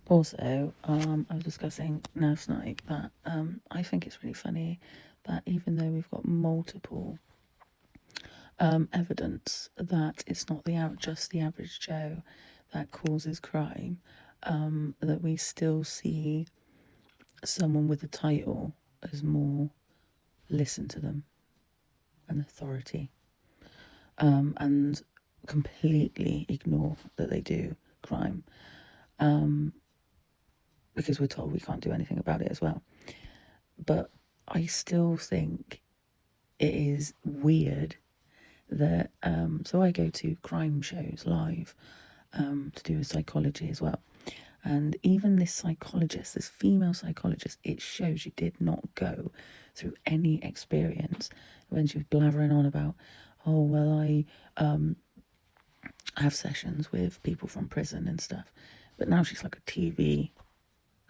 Also, I was discussing last night that I think it's really funny that even though we've got multiple evidence that it's not just the average Joe that causes crime, that we still see someone with a title as more listen to them, an authority, and completely ignore that they do crime, because we're told we can't do anything about it as well. But I still think it is weird that so I go to crime shows live to do with psychology as well. And even this psychologist, this female psychologist, it shows she did not go through any experience when she was blathering on about, oh, well, I have sessions with people from prison and stuff. But now she's like a TV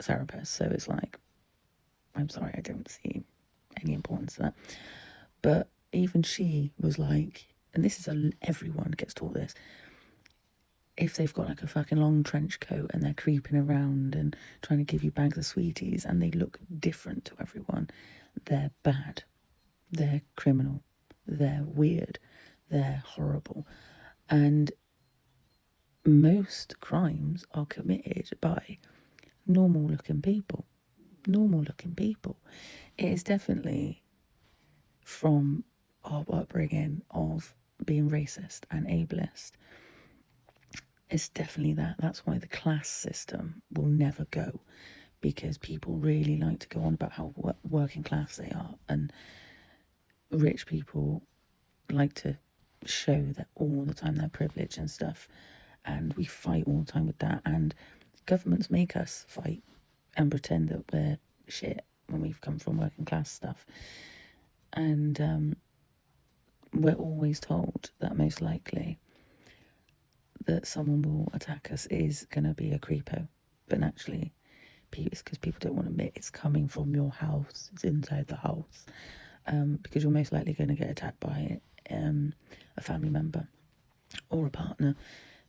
therapist. So it's like, I'm sorry, I don't see any importance to that. But even she was like, and this is everyone gets taught this, if they've got like a fucking long trench coat and they're creeping around and trying to give you bags of sweeties and they look different to everyone, they're bad. They're criminal. They're weird. They're horrible. And most crimes are committed by normal looking people. Normal looking people. It is definitely from our upbringing of being racist and ableist. It's definitely that. That's why the class system will never go, because people really like to go on about how working class they are, and rich people like to show that all the time they're privileged and stuff, and we fight all the time with that, and governments make us fight and pretend that we're shit when we've come from working class stuff. And we're always told that most likely that someone will attack us is going to be a creepo, but actually it's because people don't want to admit it's coming from your house, it's inside the house, because you're most likely going to get attacked by a family member or a partner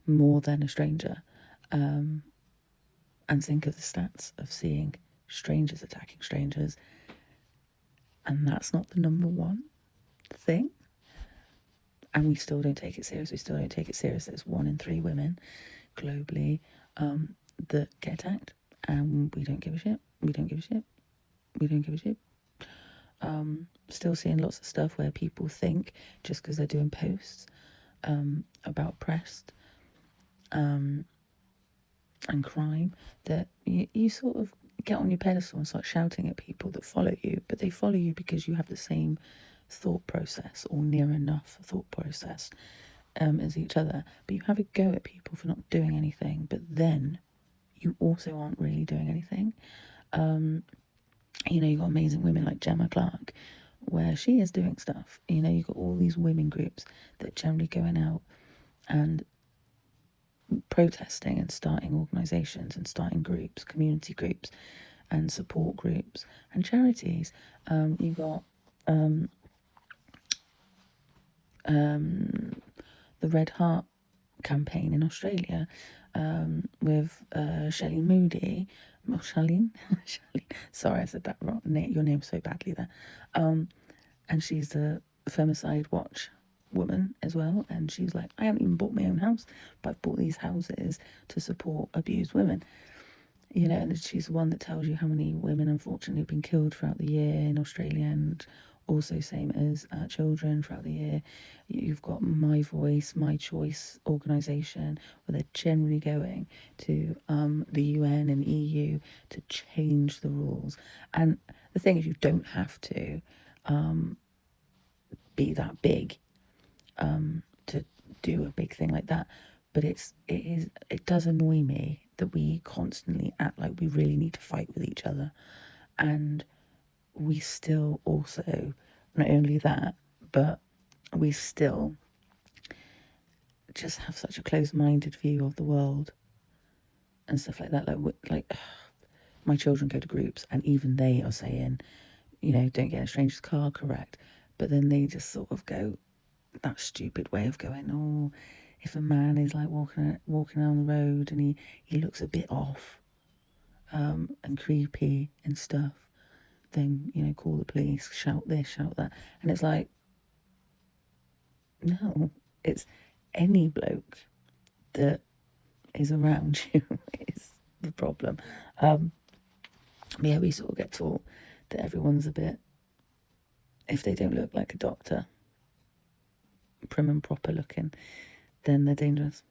more than a stranger. And think of the stats of seeing strangers attacking strangers, and that's not the number one thing. And we still don't take it serious. We still don't take it serious. There's 1 in 3 women globally that get attacked, and we don't give a shit. We don't give a shit. We don't give a shit. Still seeing lots of stuff where people think just because they're doing posts about oppressed and crime that you sort of get on your pedestal and start shouting at people that follow you, but they follow you because you have the same thought process or near enough thought process as each other. But you have a go at people for not doing anything, but then you also aren't really doing anything. You've got amazing women like Gemma Clark, where she is doing stuff. You've got all these women groups that generally going out and protesting and starting organisations and starting groups, community groups and support groups and charities. You've got the Red Heart campaign in Australia with Shelley Moody. Oh, Charlene? Sorry, I said that wrong. Your name so badly there. And she's the Femicide Watch woman as well. And she's like, I haven't even bought my own house, but I've bought these houses to support abused women. And she's the one that tells you how many women unfortunately have been killed throughout the year in Australia, and also same as children throughout the year. You've got My Voice, My Choice organisation, where they're generally going to the UN and EU to change the rules. And the thing is, you don't have to be that big to do a big thing like that, but it does annoy me that we constantly act like we really need to fight with each other, and we still also, not only that, but we still just have such a closed-minded view of the world and stuff like that. Like my children go to groups, and even they are saying, don't get in a stranger's car, correct? But then they just sort of go that stupid way of going, oh, if a man is like walking down the road and he looks a bit off, and creepy and stuff, then, you know, call the police, shout this, shout that. And it's like, no, it's any bloke that is around you is the problem. Yeah, we sort of get taught that everyone's a bit, if they don't look like a doctor, prim and proper looking, then they're dangerous.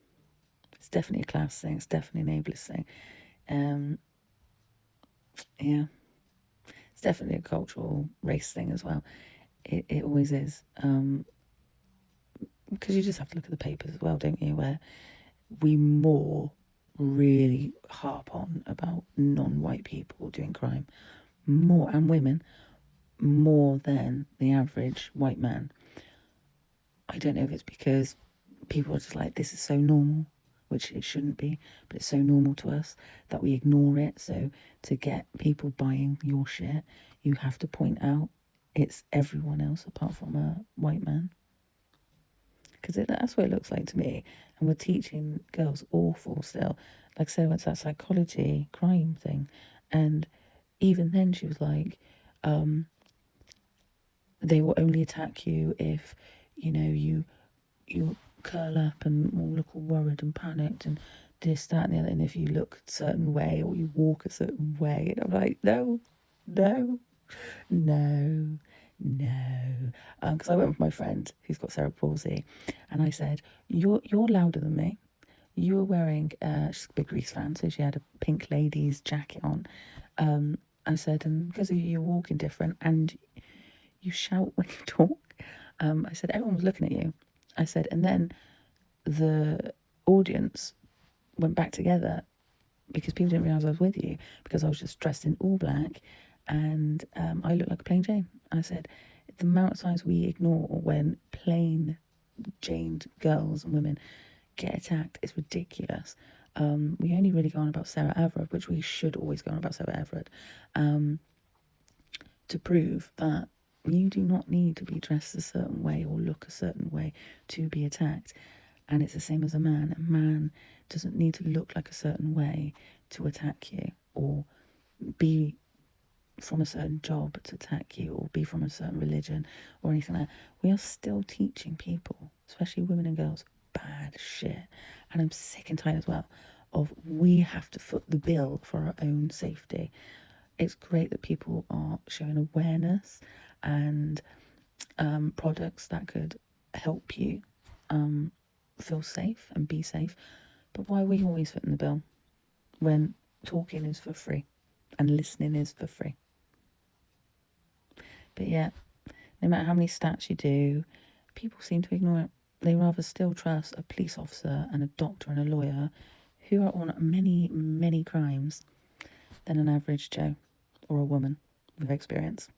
It's definitely a class thing. It's definitely an ableist thing. Yeah, it's definitely a cultural race thing as well. It always is. Because you just have to look at the papers as well, don't you? Where we more really harp on about non-white people doing crime, more, and women, more than the average white man. I don't know if it's because people are just like, this is so normal, which it shouldn't be, but it's so normal to us that we ignore it. So to get people buying your shit, you have to point out it's everyone else apart from a white man. Because that's what it looks like to me. And we're teaching girls awful still. Like I said, it's that psychology crime thing. And even then she was like, they will only attack you if, you know, you curl up and all look all worried and panicked and this, that, and the other. And if you look a certain way or you walk a certain way, and I'm like, no, no, no, no. Because I went with my friend who's got cerebral palsy, and I said, you're louder than me. You were wearing, she's a big Grease fan, so she had a pink ladies jacket on. I said, and because of you, you're walking different and you shout when you talk. I said, everyone was looking at you. I said, and then the audience went back together because people didn't realise I was with you because I was just dressed in all black and I looked like a plain Jane. I said, the amount of times we ignore when plain Janed girls and women get attacked is ridiculous. We only really go on about Sarah Everard, which we should always go on about Sarah Everard, to prove that you do not need to be dressed a certain way or look a certain way to be attacked. And it's the same as a man. A man doesn't need to look like a certain way to attack you or be from a certain job to attack you or be from a certain religion or anything like that. We are still teaching people, especially women and girls, bad shit. And I'm sick and tired as well of we have to foot the bill for our own safety. It's great that people are showing awareness and products that could help you feel safe and be safe. But why are we always footing the bill when talking is for free and listening is for free? But yeah, no matter how many stats you do, people seem to ignore it. They rather still trust a police officer and a doctor and a lawyer who are on many, many crimes than an average Joe or a woman with experience.